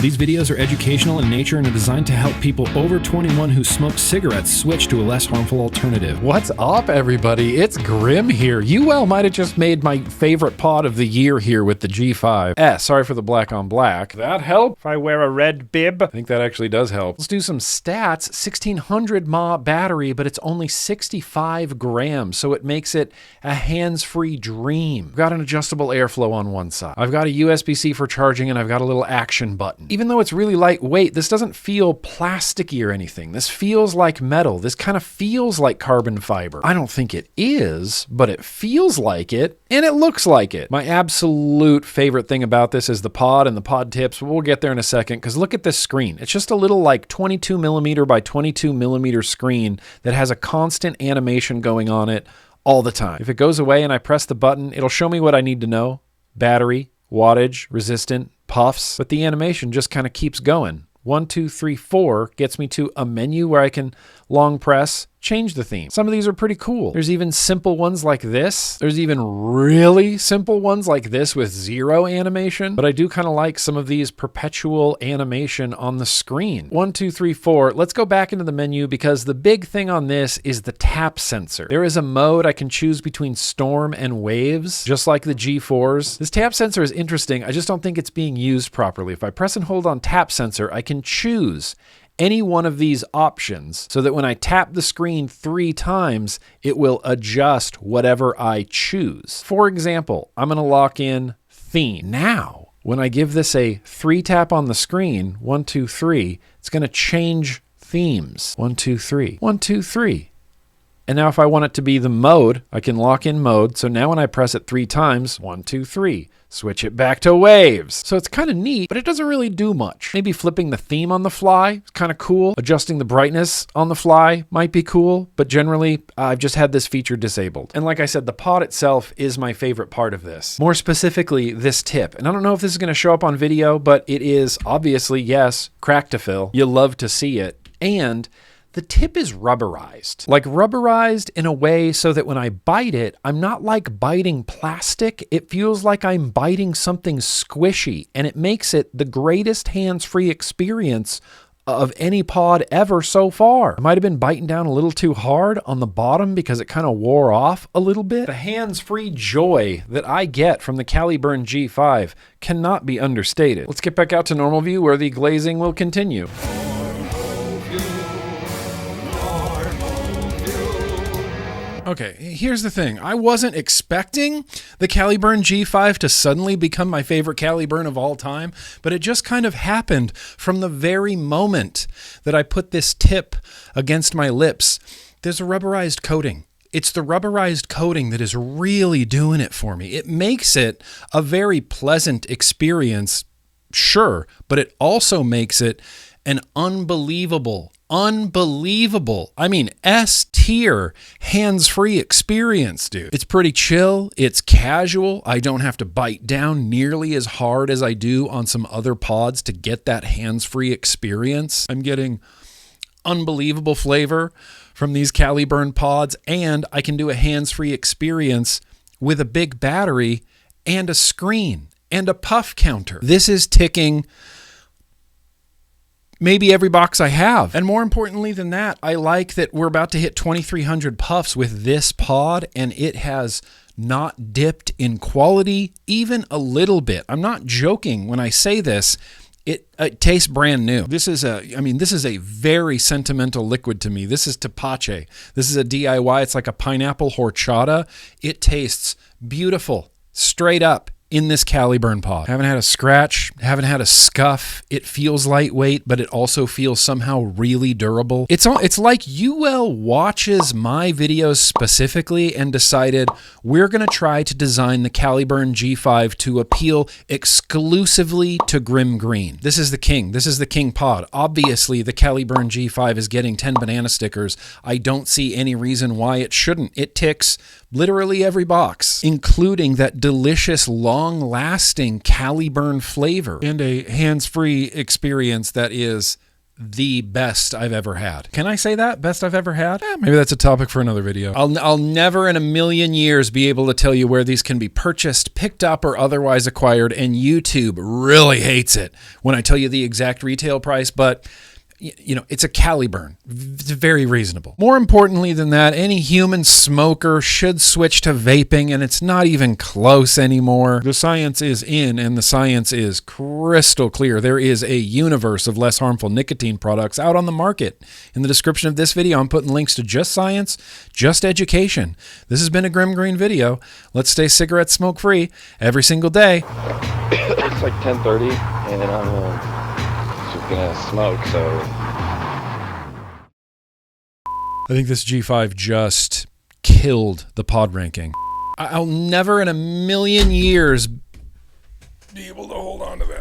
These videos are educational in nature and are designed to help people over 21 who smoke cigarettes switch to a less harmful alternative. What's up, everybody? It's Grim here. You might have just made my favorite pod of the year here with the G5. Sorry for the black on black. That help if I wear a red bib? I think that actually does help. Let's do some stats. 1600 mAh battery, but it's only 65 grams, so it makes it a hands-free dream. I've got an adjustable airflow on one side. I've got a USB-C for charging, and I've got a little action button. Even though it's really lightweight, this doesn't feel plasticky or anything. This feels like metal. This kind of feels like carbon fiber. I don't think it is, but it feels like it, and it looks like it. My absolute favorite thing about this is the pod and the pod tips. We'll get there in a second, because look at this screen. It's just a little like 22 millimeter by 22 millimeter screen that has a constant animation going on it all the time. If it goes away and I press the button, it'll show me what I need to know. Battery, wattage, resistant, puffs, but the animation just kind of keeps going. 1, 2, 3, 4 gets me to a menu where I can long press, change the theme. Some of these are pretty cool. There's even simple ones like this. There's even really simple ones like this with zero animation, but I do kind of like some of these perpetual animation on the screen. 1, 2, 3, 4. Let's go back into the menu because the big thing on this is the tap sensor. There is a mode I can choose between storm and waves, just like the G4s. This tap sensor is interesting. I just don't think it's being used properly. If I press and hold on tap sensor, I can choose any one of these options so that when I tap the screen 3 times, it will adjust whatever I choose. For example, I'm going to lock in theme. Now, when I give this a 3 tap on the screen, 1, 2, 3, it's going to change themes. 1, 2, 3, 1, 2, 3. And now if I want it to be the mode, I can lock in mode. So now when I press it 3 times, 1, 2, 3, switch it back to waves. So it's kind of neat, but it doesn't really do much. Maybe flipping the theme on the fly is kind of cool. Adjusting the brightness on the fly might be cool, but generally I've just had this feature disabled. And like I said, the pod itself is my favorite part of this. More specifically, this tip. And I don't know if this is going to show up on video, but it is obviously, yes, crack to fill. You love to see it. And the tip is rubberized. Like rubberized in a way so that when I bite it, I'm not like biting plastic. It feels like I'm biting something squishy, and it makes it the greatest hands-free experience of any pod ever so far. I might have been biting down a little too hard on the bottom because it kind of wore off a little bit. The hands-free joy that I get from the Caliburn G5 cannot be understated. Let's get back out to normal view where the glazing will continue. Okay, here's the thing. I wasn't expecting the Caliburn G5 to suddenly become my favorite Caliburn of all time, but it just kind of happened from the very moment that I put this tip against my lips. There's a rubberized coating. It's the rubberized coating that is really doing it for me. It makes it a very pleasant experience, sure, but it also makes it an unbelievable, I mean S-tier hands-free experience, dude. It's pretty chill. It's casual. I don't have to bite down nearly as hard as I do on some other pods to get that hands-free experience. I'm getting unbelievable flavor from these Caliburn pods, and I can do a hands-free experience with a big battery and a screen and a puff counter. This is ticking maybe every box I have. And more importantly than that, I like that we're about to hit 2,300 puffs with this pod, and it has not dipped in quality even a little bit. I'm not joking when I say this. It tastes brand new. This is a very sentimental liquid to me. This is Tepache. This is a DIY. It's like a pineapple horchata. It tastes beautiful, straight up. In this Caliburn pod. Haven't had a scratch, haven't had a scuff. It feels lightweight, but it also feels somehow really durable. It's like UL watches my videos specifically and decided we're going to try to design the Caliburn G5 to appeal exclusively to GrimmGreen. This is the king. This is the king pod. Obviously, the Caliburn G5 is getting 10 banana stickers. I don't see any reason why it shouldn't. It ticks literally every box, including that delicious, long-lasting Caliburn flavor and a hands-free experience that is the best I've ever had. Can I say that? Best I've ever had? Maybe that's a topic for another video. I'll never in a million years be able to tell you where these can be purchased, picked up, or otherwise acquired, and YouTube really hates it when I tell you the exact retail price, but you know, it's a Caliburn. It's very reasonable. More importantly than that, any human smoker should switch to vaping, and it's not even close anymore. The science is in, and the science is crystal clear. There is a universe of less harmful nicotine products out on the market. In the description of this video, I'm putting links to just science, just education. This has been a GrimmGreen video. Let's stay cigarette smoke-free every single day. It's like 10:30, and I'm just gonna smoke, so I think this G5 just killed the pod ranking. I'll never in a million years be able to hold on to that.